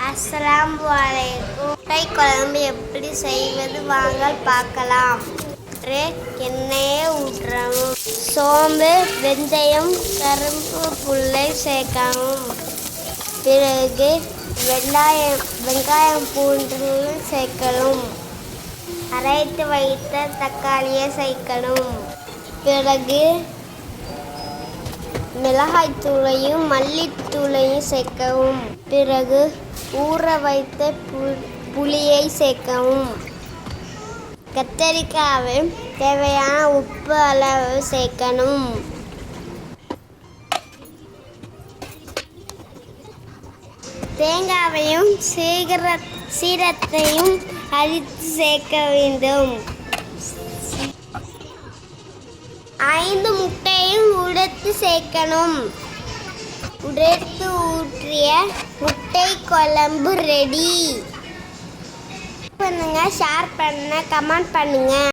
அஸ்ஸலாமு அலைக்கும். முட்டை குழம்பு எப்படி செய்வது வாங்க பார்க்கலாம். எண்ணெயை ஊற்றணும். சோம்பு, வெந்தயம், கருப்பு புல்லை சேர்க்கணும். பிறகு வெங்காயம் பூண்டு சேர்க்கணும். அரைத்து வைத்த தக்காளியை சேர்க்கணும். பிறகு மிளகாய்த்தூளையும் மல்லித்தூளையும் சேர்க்கவும். பிறகு ஊற வைத்த புளியை சேர்க்கவும். கத்தரிக்காவை தேவையான உப்பு அளவு சேர்க்கணும். தேங்காயையும் சீரகத்தையும் அரித்து சேர்க்க வேண்டும். 5 முட்டையும் உடைத்து சேர்க்கணும். உடைத்து ஊற்றிய முட்டை குழம்பு ரெடி. பண்ணுங்க, ஷேர் பண்ணுங்க, கமெண்ட் பண்ணுங்க.